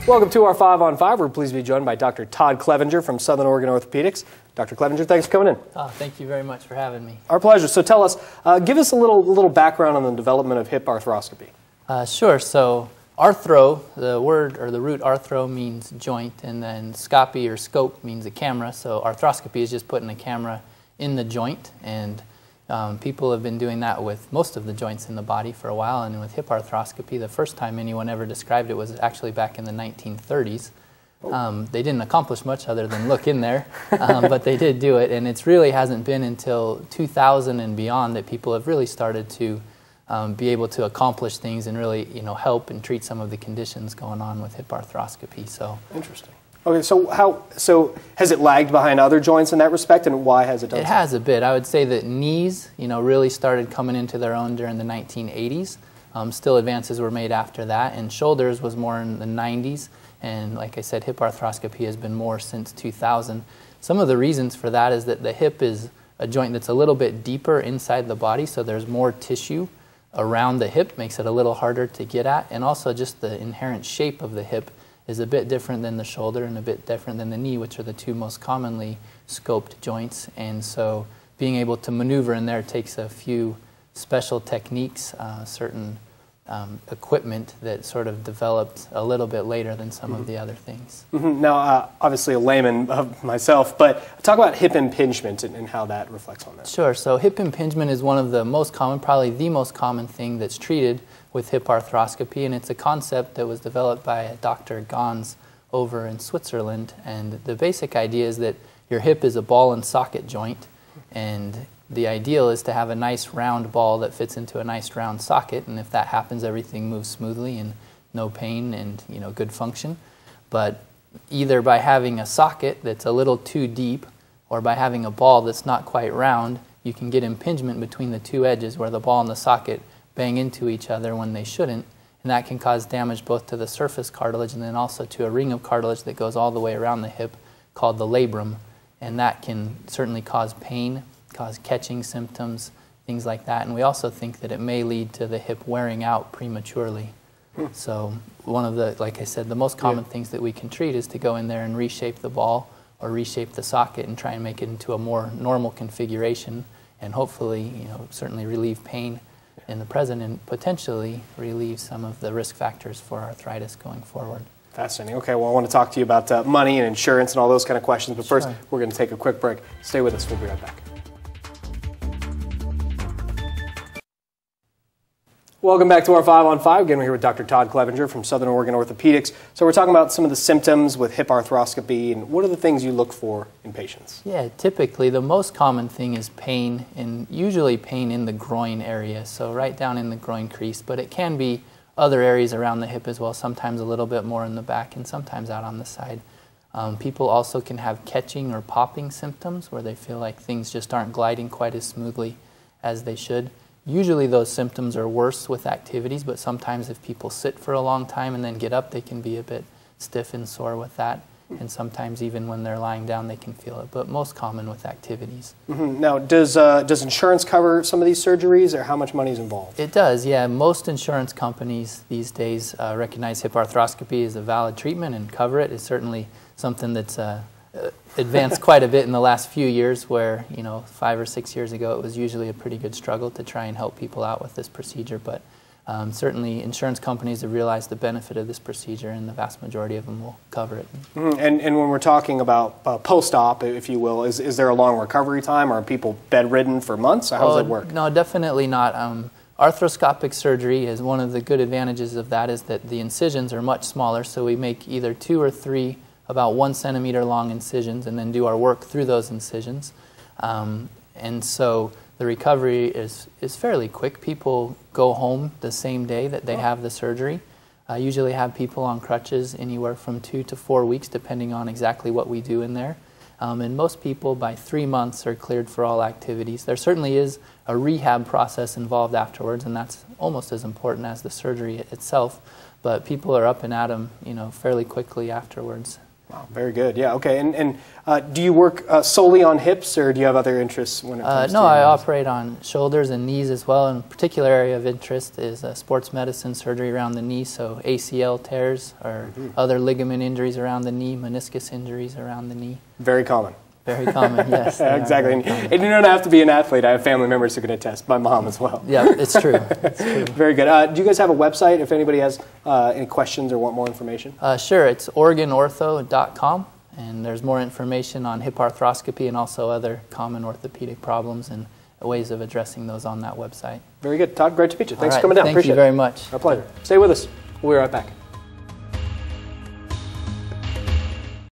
Welcome to our 5 on 5. We're pleased to be joined by Dr. Todd Clevenger from Southern Oregon Orthopedics. Dr. Clevenger, thanks for coming in. Oh, thank you very much for having me. Our pleasure. So tell us, give us a little background on the development of hip arthroscopy. Sure. So arthro, the word or the root arthro means joint, and then scopy or scope means a camera. So arthroscopy is just putting a camera in the joint, and people have been doing that with most of the joints in the body for a while. And with hip arthroscopy, the first time anyone ever described it was actually back in the 1930s. They didn't accomplish much other than look in there, but they did do it, and it really hasn't been until 2000 and beyond that people have really started to be able to accomplish things and really, help and treat some of the conditions going on with hip arthroscopy. So interesting. Okay, so has it lagged behind other joints in that respect, and why has it done so? It has a bit. I would say that knees, really started coming into their own during the 1980s. Still advances were made after that, and shoulders was more in the 90s. And like I said, hip arthroscopy has been more since 2000. Some of the reasons for that is that the hip is a joint that's a little bit deeper inside the body, so there's more tissue around the hip, makes it a little harder to get at, and also just the inherent shape of the hip is a bit different than the shoulder and a bit different than the knee, which are the two most commonly scoped joints. And so being able to maneuver in there takes a few special techniques, certain equipment that sort of developed a little bit later than some of the other things. Now, obviously a layman of myself, but talk about hip impingement and how that reflects on that. Sure. So hip impingement is one of the most common, probably the most common thing that's treated with hip arthroscopy, and it's a concept that was developed by Dr. Gans over in Switzerland. And the basic idea is that your hip is a ball and socket joint, and the ideal is to have a nice round ball that fits into a nice round socket, and if that happens, everything moves smoothly and no pain and good function. But either by having a socket that's a little too deep or by having a ball that's not quite round, you can get impingement between the two edges where the ball and the socket bang into each other when they shouldn't, and that can cause damage both to the surface cartilage and then also to a ring of cartilage that goes all the way around the hip called the labrum, and that can certainly cause pain, cause catching symptoms, things like that. And we also think that it may lead to the hip wearing out prematurely. So one of the, like I said, the most common things that we can treat is to go in there and reshape the ball or reshape the socket and try and make it into a more normal configuration, and hopefully, certainly relieve pain in the present and potentially relieve some of the risk factors for arthritis going forward. Fascinating. Okay, well, I want to talk to you about money and insurance and all those kind of questions, but first, we're going to take a quick break. Stay with us. We'll be right back. Welcome back to our 5 on 5. Again, we're here with Dr. Todd Clevenger from Southern Oregon Orthopedics. So we're talking about some of the symptoms with hip arthroscopy, and what are the things you look for in patients? Yeah, typically the most common thing is pain, and usually pain in the groin area, so right down in the groin crease, but it can be other areas around the hip as well, sometimes a little bit more in the back and sometimes out on the side. People also can have catching or popping symptoms where they feel like things just aren't gliding quite as smoothly as they should. Usually those symptoms are worse with activities, but sometimes if people sit for a long time and then get up, they can be a bit stiff and sore with that. And sometimes even when they're lying down, they can feel it, but most common with activities. Now, does insurance cover some of these surgeries, or how much money is involved? It does, yeah. Most insurance companies these days recognize hip arthroscopy as a valid treatment and cover it. It's certainly something that's advanced quite a bit in the last few years, where 5 or 6 years ago it was usually a pretty good struggle to try and help people out with this procedure, but certainly insurance companies have realized the benefit of this procedure, and the vast majority of them will cover it. And when we're talking about post-op, if you will, is there a long recovery time? Are people bedridden for months? How does it work? No, definitely not. Arthroscopic surgery is one of the good advantages of that, is that the incisions are much smaller, so we make either 2 or 3 about 1 centimeter long incisions and then do our work through those incisions. And so the recovery is fairly quick. People go home the same day that they have the surgery. I usually have people on crutches anywhere from 2 to 4 weeks, depending on exactly what we do in there. And most people by 3 months are cleared for all activities. There certainly is a rehab process involved afterwards, and that's almost as important as the surgery itself. But people are up and at 'em, fairly quickly afterwards. Wow, very good. Yeah, okay. And do you work solely on hips, or do you have other interests when it comes to No, I operate on shoulders and knees as well. And a particular area of interest is sports medicine, surgery around the knee, so ACL tears or other ligament injuries around the knee, meniscus injuries around the knee. Very common. Very common, yes. Exactly. And you don't have to be an athlete. I have family members who can attest. My mom as well. Yeah, it's true. It's true. Very good. Do you guys have a website if anybody has any questions or want more information? Sure. It's OregonOrtho.com, and there's more information on hip arthroscopy and also other common orthopedic problems and ways of addressing those on that website. Very good. Todd, great to meet you. Thanks for coming down. Thank you very much. Our pleasure. Stay with us. We'll be right back.